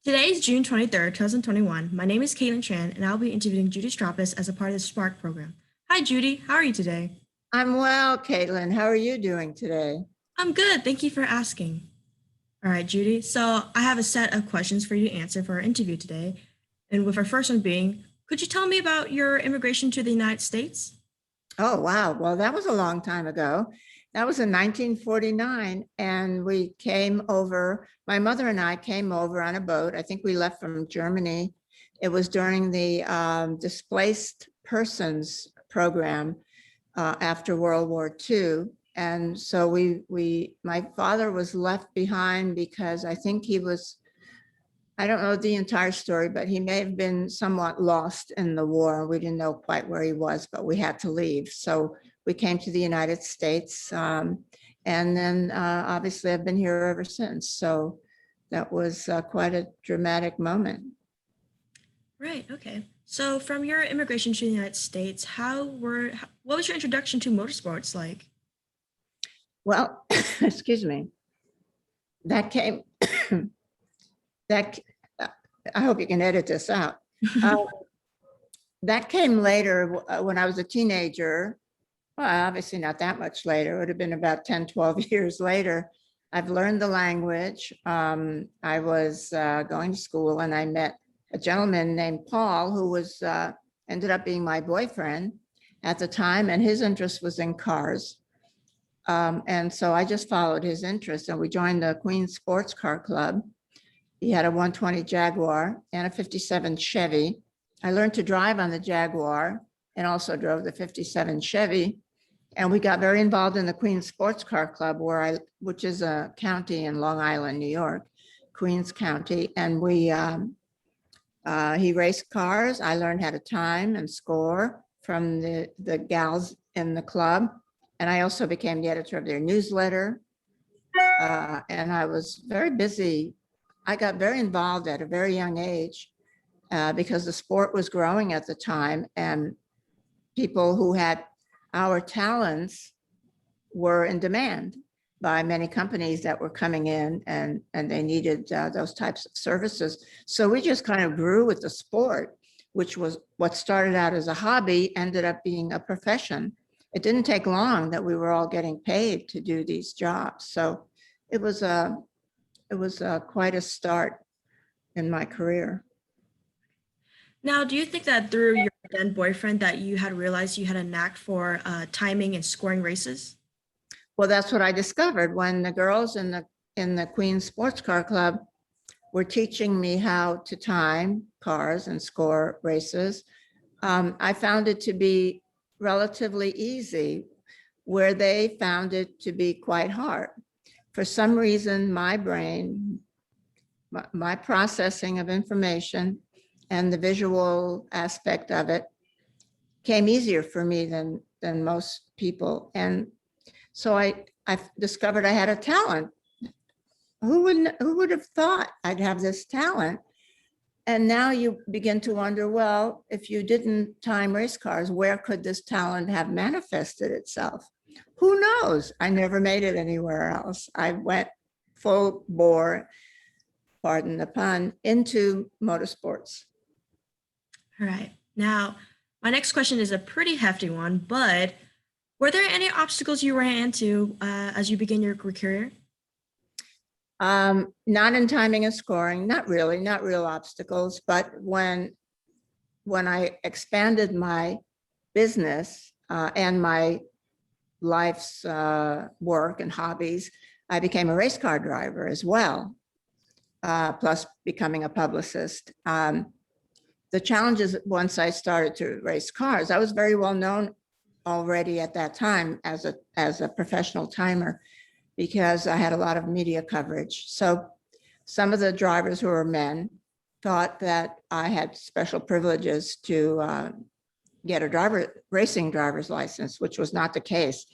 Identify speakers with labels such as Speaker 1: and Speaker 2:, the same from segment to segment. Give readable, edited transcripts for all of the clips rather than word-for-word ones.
Speaker 1: Today is June 23rd, 2021. My name is Caitlin Tran, and I'll be interviewing Judy Stropus as a part of the Spark program. Hi, Judy. How are you today?
Speaker 2: I'm well, Caitlin. How are you doing today?
Speaker 1: I'm good. Thank you for asking. All right, Judy. So I have a set of questions for you to answer for our interview today. And with our first one being, could you tell me about your immigration to the United States?
Speaker 2: Oh, wow. Well, that was a long time ago. That was in 1949. And we came over, my mother and I came over on a boat. I think we left from Germany. It was during the displaced persons program after World War II. And so my father was left behind because I think I don't know the entire story, but he may have been somewhat lost in the war. We didn't know quite where he was, but we had to leave. So we came to the United States. And then obviously I've been here ever since. So that was quite a dramatic moment.
Speaker 1: Right. Okay. So from your immigration to the United States, what was your introduction to motorsports like?
Speaker 2: Well, excuse me, that came, that, I hope you can edit this out. That came later when I was a teenager. Well, obviously not that much later. It would have been about 10, 12 years later. I've learned the language. I was going to school and I met a gentleman named Paul who was ended up being my boyfriend at the time, and his interest was in cars. And so I just followed his interest and we joined the Queens Sports Car Club. He had a 120 Jaguar and a 57 Chevy. I learned to drive on the Jaguar and also drove the 57 Chevy. And we got very involved in the Queens Sports Car Club, which is a county in Long Island, New York, Queens County. And he raced cars. I learned how to time and score from the gals in the club. And I also became the editor of their newsletter. And I was very busy. I got very involved at a very young age because the sport was growing at the time, and people who had our talents were in demand by many companies that were coming in, and they needed those types of services. So we just kind of grew with the sport, which was what started out as a hobby, ended up being a profession. It didn't take long that we were all getting paid to do these jobs. So it was quite a start in my career.
Speaker 1: Now, do you think that through your then boyfriend that you had realized you had a knack for timing and scoring races?
Speaker 2: Well, that's what I discovered when the girls in the Queens Sports Car Club were teaching me how to time cars and score races. I found it to be relatively easy, where they found it to be quite hard. For some reason, my brain, my processing of information and the visual aspect of it came easier for me than most people. And so I discovered I had a talent. Who would have thought I'd have this talent? And now you begin to wonder, well, if you didn't time race cars, where could this talent have manifested itself? Who knows? I never made it anywhere else. I went full bore, pardon the pun, into motorsports.
Speaker 1: All right. Now, my next question is a pretty hefty one, but were there any obstacles you ran into as you began your career?
Speaker 2: Not in timing and scoring, not really, not real obstacles, but when I expanded my business and my life's work and hobbies, I became a race car driver as well, plus becoming a publicist. The challenges once I started to race cars, I was very well known already at that time as a professional timer, because I had a lot of media coverage. So some of the drivers who were men thought that I had special privileges to get a racing driver's license, which was not the case.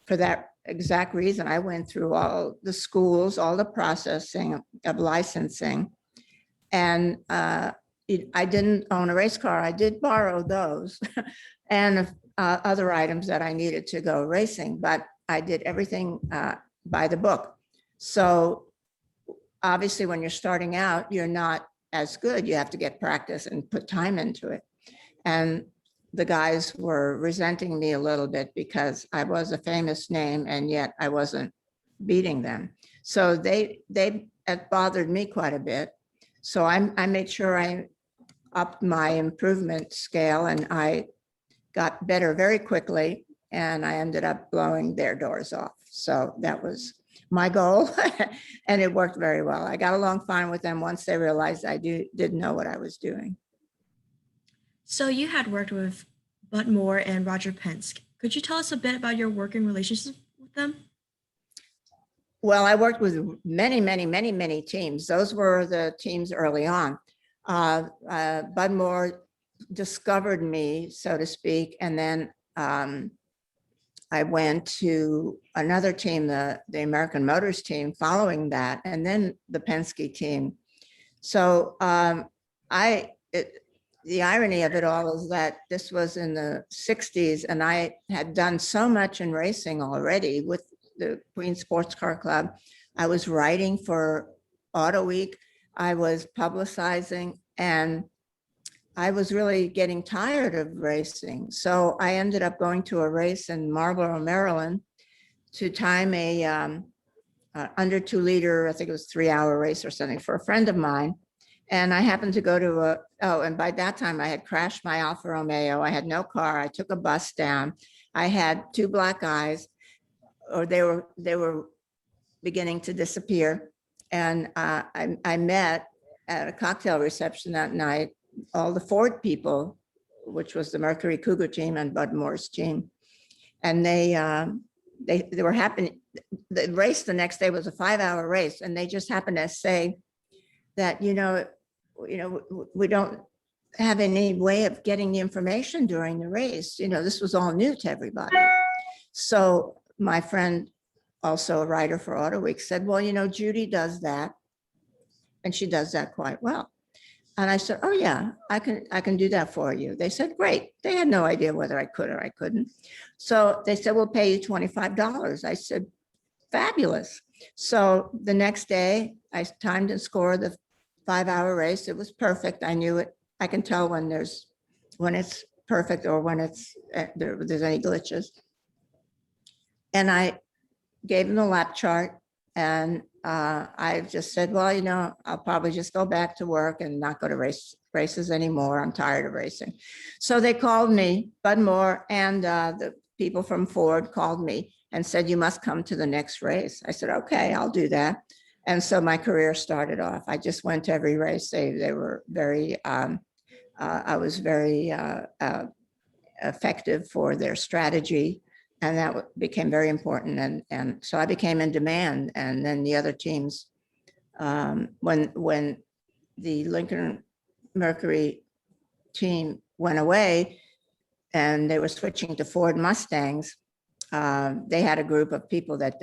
Speaker 2: For that exact reason, I went through all the schools, all the processing of licensing. And I didn't own a race car. I did borrow those and other items that I needed to go racing, but I did everything by the book. So obviously when you're starting out, you're not as good. You have to get practice and put time into it. And the guys were resenting me a little bit because I was a famous name and yet I wasn't beating them. So it bothered me quite a bit. So I made sure I upped my improvement scale and I got better very quickly and I ended up blowing their doors off. So that was my goal and it worked very well. I got along fine with them once they realized I didn't know what I was doing.
Speaker 1: So you had worked with Bud Moore and Roger Penske. Could you tell us a bit about your working relationship with them?
Speaker 2: Well, I worked with many teams. Those were the teams early on. Bud Moore discovered me, so to speak, and then I went to another team, the American Motors team following that, and then the Penske team. So the irony of it all is that this was in the 60s and I had done so much in racing already with the Queen Sports Car Club. I was writing for Auto Week. I was publicizing and I was really getting tired of racing. So I ended up going to a race in Marlboro, Maryland to time a under 2 liter, I think it was 3-hour race or something for a friend of mine. And I happened to go to and by that time I had crashed my Alfa Romeo. I had no car. I took a bus down. I had 2 black eyes, or they were beginning to disappear. And I met at a cocktail reception that night all the Ford people, which was the Mercury Cougar team and Bud Moore's team. And they were happy. The race the next day was a 5-hour race. And they just happened to say that, we don't have any way of getting the information during the race. This was all new to everybody. So my friend, also a writer for Auto Week, said, well, Judy does that. And she does that quite well. And I said, oh yeah, I can do that for you. They said, great. They had no idea whether I could or I couldn't. So they said, we'll pay you $25. I said, fabulous. So the next day I timed and scored the 5-hour race. It was perfect. I knew it. I can tell when it's perfect or when there's any glitches. And I gave them the lap chart and I just said, well, I'll probably just go back to work and not go to races anymore. I'm tired of racing. So they called me, Bud Moore and the people from Ford called me and said, you must come to the next race. I said, okay, I'll do that. And so my career started off. I just went to every race. They were very, I was very effective for their strategy. And that became very important. And so I became in demand. And then the other teams, when the Lincoln Mercury team went away and they were switching to Ford Mustangs, they had a group of people that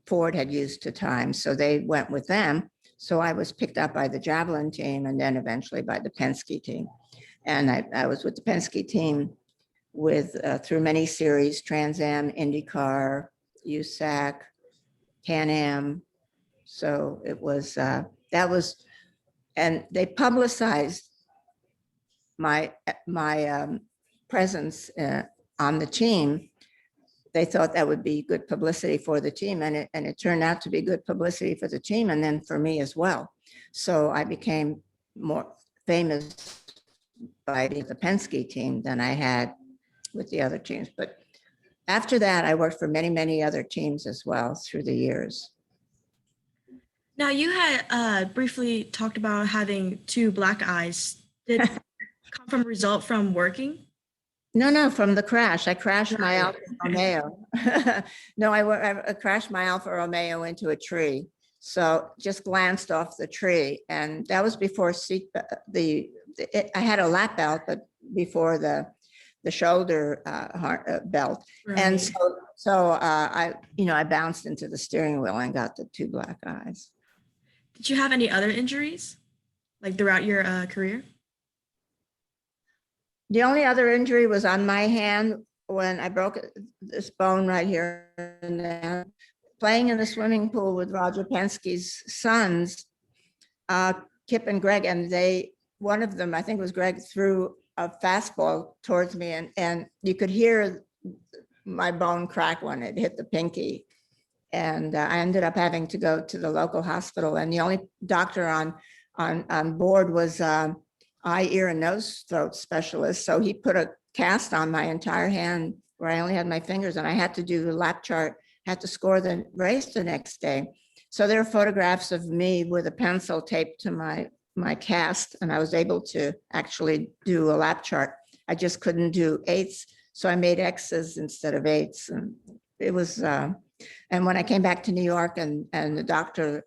Speaker 2: Ford had used to time. So they went with them. So I was picked up by the Javelin team and then eventually by the Penske team. And I was with the Penske team through many series, Trans Am, IndyCar, USAC, Can-Am. So it was, and they publicized my presence on the team. They thought that would be good publicity for the team, and it turned out to be good publicity for the team and then for me as well. So I became more famous by the Penske team than I had with the other teams. But after that, I worked for many other teams as well through the years.
Speaker 1: Now, you had briefly talked about having 2 black eyes. Did it come from a result from working?
Speaker 2: No, from the crash. I crashed my Alfa Romeo. No, I crashed my Alfa Romeo into a tree. So just glanced off the tree. And that was before I had a lap belt, but before the shoulder belt. Right. And so I bounced into the steering wheel and got the 2 black eyes.
Speaker 1: Did you have any other injuries like throughout your career?
Speaker 2: The only other injury was on my hand when I broke this bone right here and there. playing in the swimming pool with Roger Penske's sons, Kip and Greg, and one of them, I think it was Greg, threw a fastball towards me, and you could hear my bone crack when it hit the pinky. And I ended up having to go to the local hospital, and the only doctor on board was eye, ear, and nose throat specialist. So he put a cast on my entire hand where I only had my fingers, and I had to do the lap chart, had to score the race the next day. So there are photographs of me with a pencil taped to my cast, and I was able to actually do a lap chart. I just couldn't do eights, so I made X's instead of eights, and it was. And when I came back to New York, and the doctor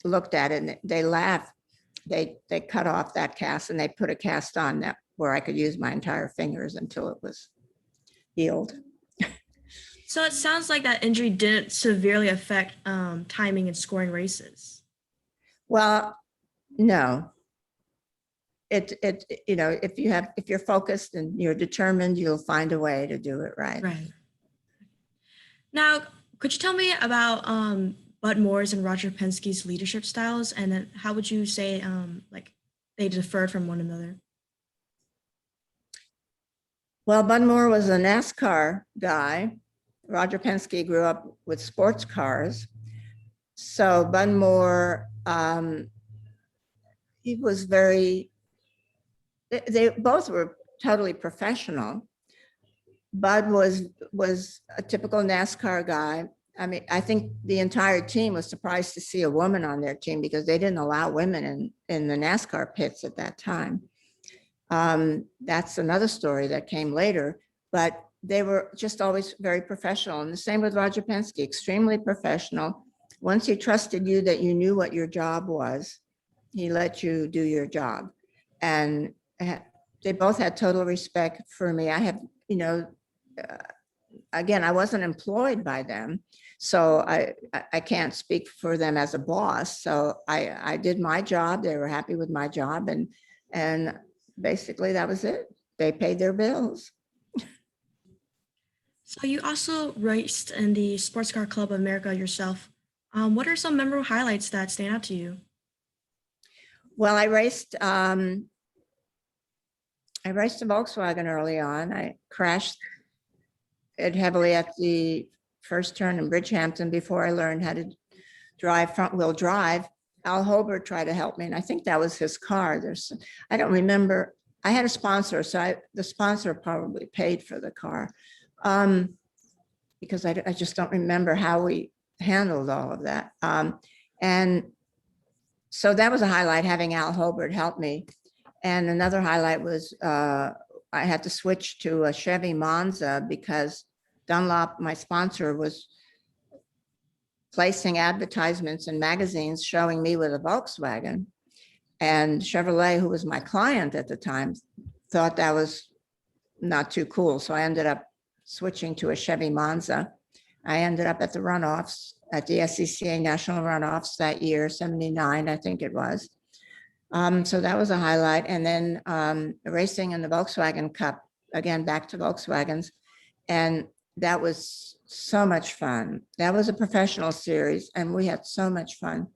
Speaker 2: looked at it, and they laughed. They cut off that cast and they put a cast on that where I could use my entire fingers until it was healed.
Speaker 1: So it sounds like that injury didn't severely affect timing and scoring races.
Speaker 2: Well, no. It if you're focused and you're determined, you'll find a way to do it right.
Speaker 1: Right. Now, could you tell me about Bud Moore's and Roger Penske's leadership styles, and then how would you say like they differed from one another?
Speaker 2: Well, Bud Moore was a NASCAR guy. Roger Penske grew up with sports cars. So Bud Moore, he was they both were totally professional. Bud was a typical NASCAR guy. I mean, I think the entire team was surprised to see a woman on their team because they didn't allow women in the NASCAR pits at that time. That's another story that came later, but they were just always very professional. And the same with Roger Penske, extremely professional. Once he trusted you that you knew what your job was, he let you do your job. And they both had total respect for me. I have, again, I wasn't employed by them, so I can't speak for them as a boss. So I did my job. They were happy with my job, and basically that was it. They paid their bills.
Speaker 1: So you also raced in the Sports Car Club of America yourself. What are some memorable highlights that stand out to you?
Speaker 2: Well, I raced a Volkswagen early on. I crashed it heavily at the first turn in Bridgehampton before I learned how to drive front wheel drive. Al Hobart tried to help me, and I think that was his car. I don't remember. I had a sponsor, so the sponsor probably paid for the car, because I just don't remember how we handled all of that. And so that was a highlight, having Al Hobart help me. And another highlight was I had to switch to a Chevy Monza because Dunlop, my sponsor, was placing advertisements in magazines showing me with a Volkswagen. And Chevrolet, who was my client at the time, thought that was not too cool. So I ended up switching to a Chevy Monza. I ended up at the runoffs, at the SCCA national runoffs that year, 79, I think it was. So that was a highlight. And then racing in the Volkswagen Cup, again, back to Volkswagens. And that was so much fun. That was a professional series, and we had so much fun.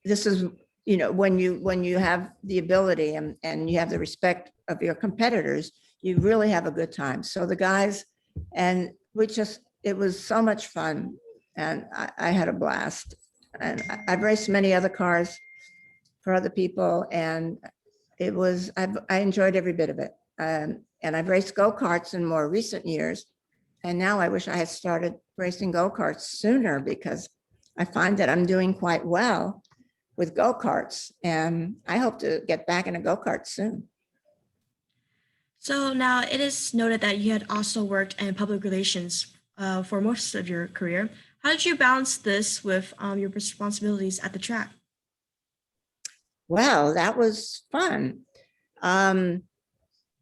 Speaker 2: This is, when you have the ability and you have the respect of your competitors, you really have a good time. So the guys, and it was so much fun, and I had a blast. And I've raced many other cars for other people, and I enjoyed every bit of it. And I've raced go-karts in more recent years. And now I wish I had started racing go-karts sooner, because I find that I'm doing quite well with go-karts, and I hope to get back in a go-kart soon.
Speaker 1: So now it is noted that you had also worked in public relations for most of your career. How did you balance this with your responsibilities at the track?
Speaker 2: Well, that was fun.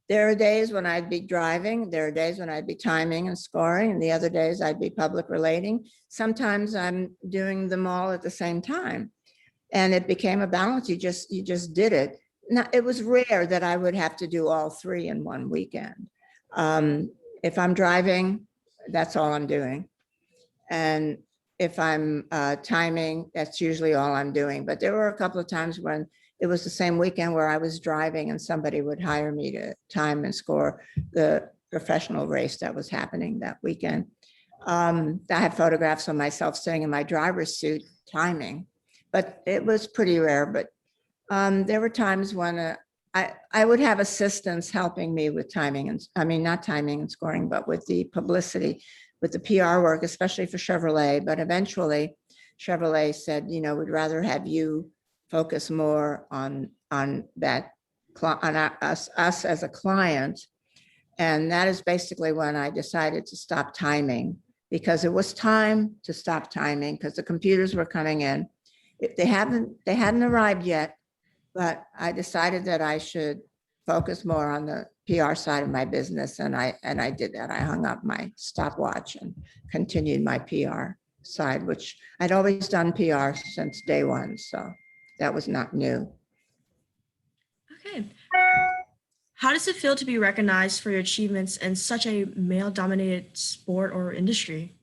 Speaker 2: There are days when I'd be driving, there are days when I'd be timing and scoring, and the other days I'd be public relating. Sometimes I'm doing them all at the same time. And it became a balance. You just did it. Now, it was rare that I would have to do all three in one weekend. If I'm driving, that's all I'm doing. And if I'm timing, that's usually all I'm doing. But there were a couple of times when it was the same weekend where I was driving and somebody would hire me to time and score the professional race that was happening that weekend. I have photographs of myself sitting in my driver's suit timing, but it was pretty rare. But there were times when I would have assistants helping me with timing, and I mean, not timing and scoring, but with the publicity, with the PR work, especially for Chevrolet. But eventually Chevrolet said, we'd rather have you focus more on that, on us as a client. And that is basically when I decided to stop timing, because it was time to stop timing because the computers were coming in. They hadn't arrived yet, but I decided that I should focus more on the PR side of my business. And I did that. I hung up my stopwatch and continued my PR side, which I'd always done PR since day one. So that was not new.
Speaker 1: Okay. How does it feel to be recognized for your achievements in such a male-dominated sport or industry?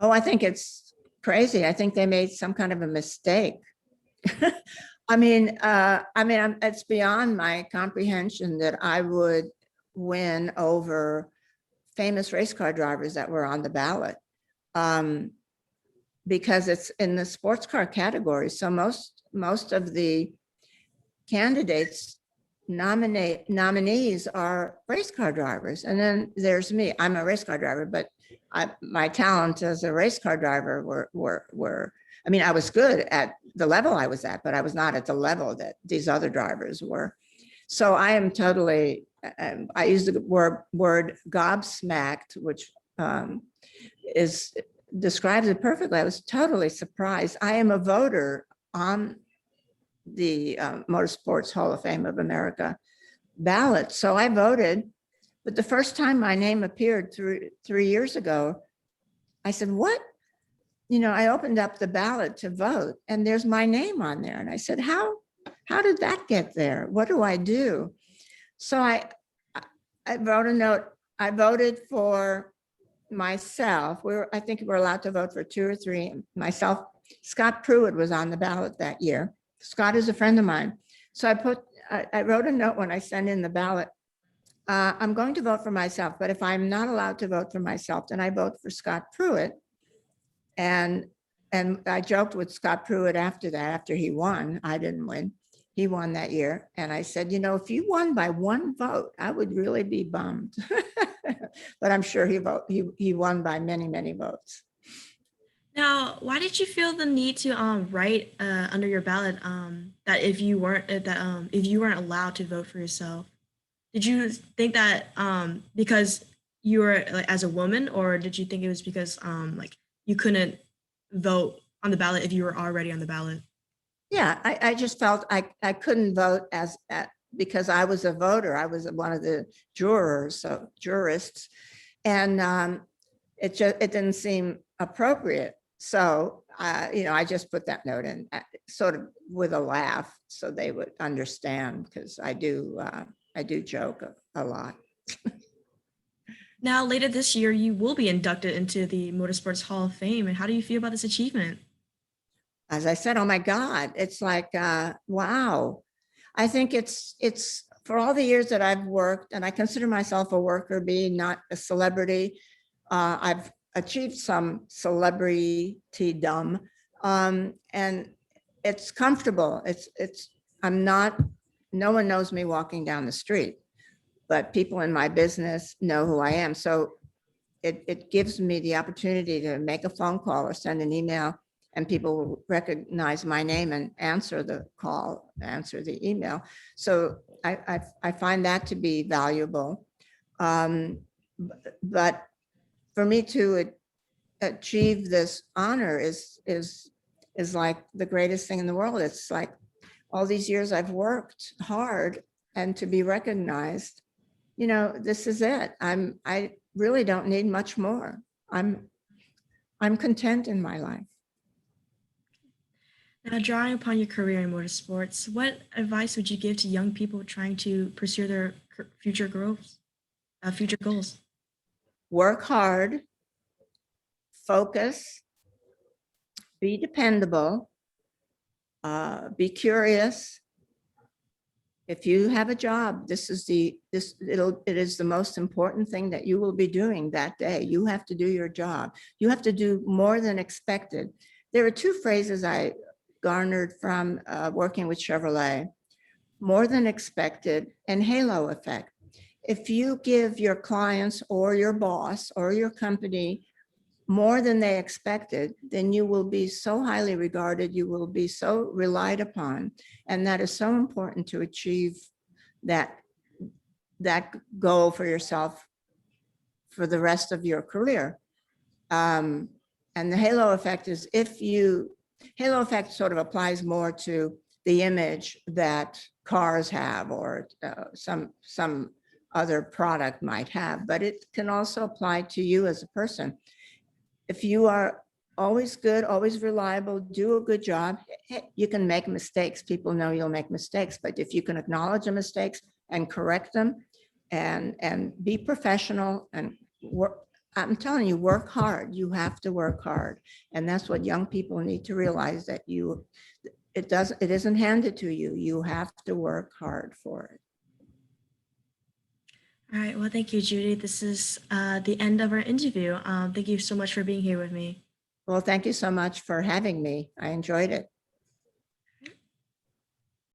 Speaker 2: Oh, I think it's crazy. I think they made some kind of a mistake. It's beyond my comprehension that I would win over famous race car drivers that were on the ballot, because it's in the sports car category. So most of the candidates nominees are race car drivers, and then there's me. I'm a race car driver, but my talent as a race car driver were I was good at the level I was at, but I was not at the level that these other drivers were. So I am totally, I use the word gobsmacked, which describes it perfectly. I was totally surprised. I am a voter on the Motorsports Hall of Fame of America ballot. So I voted, but the first time my name appeared 3 years ago, I said, what? I opened up the ballot to vote and there's my name on there. And I said, how did that get there? What do I do? So I wrote a note. I voted for myself. I think we're allowed to vote for 2 or 3. Myself, Scott Pruitt was on the ballot that year. Scott is a friend of mine. So I wrote a note when I sent in the ballot. I'm going to vote for myself, but if I'm not allowed to vote for myself, then I vote for Scott Pruitt. And I joked with Scott Pruitt after that, after he won. I didn't win. He won that year. And I said, if you won by 1 vote, I would really be bummed. But I'm sure he won by many, many votes.
Speaker 1: Now, why did you feel the need to write under your ballot that if you weren't allowed to vote for yourself? Did you think that because you were as a woman, or did you think it was because you couldn't vote on the ballot if you were already on the ballot?
Speaker 2: Yeah, I just felt I couldn't vote because I was a voter. I was one of the jurists, and it didn't seem appropriate. So I just put that note in, sort of with a laugh, so they would understand, because I do joke a lot.
Speaker 1: Now, later this year, you will be inducted into the Motorsports Hall of Fame. And how do you feel about this achievement?
Speaker 2: As I said, oh my God, it's like, wow. I think it's for all the years that I've worked, and I consider myself a worker, being not a celebrity. I've achieved some celebritydom, and it's comfortable. No one knows me walking down the street, but people in my business know who I am. So it gives me the opportunity to make a phone call or send an email, and people will recognize my name and answer the call, answer the email. So I find that to be valuable. But for me to achieve this honor is like the greatest thing in the world. It's like all these years I've worked hard, and to be recognized, this is it. I really don't need much more. I'm content in my life.
Speaker 1: Now, drawing upon your career in motorsports, what advice would you give to young people trying to pursue their future goals?
Speaker 2: work hard, focus, be dependable, be curious. If you have a job, it is the most important thing that you will be doing that day. You have to do your job. You have to do more than expected. There are two phrases I garnered from working with Chevrolet: more than expected and halo effect. If you give your clients or your boss or your company more than they expected, then you will be so highly regarded, you will be so relied upon. And that is so important to achieve that goal for yourself for the rest of your career. And the halo effect is halo effect sort of applies more to the image that cars have or some other product might have, but it can also apply to you as a person. If you are always good, always reliable, do a good job, you can make mistakes. People know you'll make mistakes, but if you can acknowledge the mistakes and correct them and be professional and work, I'm telling you, work hard. You have to work hard. And that's what young people need to realize, that it isn't handed to you. You have to work hard for it.
Speaker 1: All right. Well, thank you, Judy. This is the end of our interview. Thank you so much for being here with me.
Speaker 2: Well, thank you so much for having me. I enjoyed it.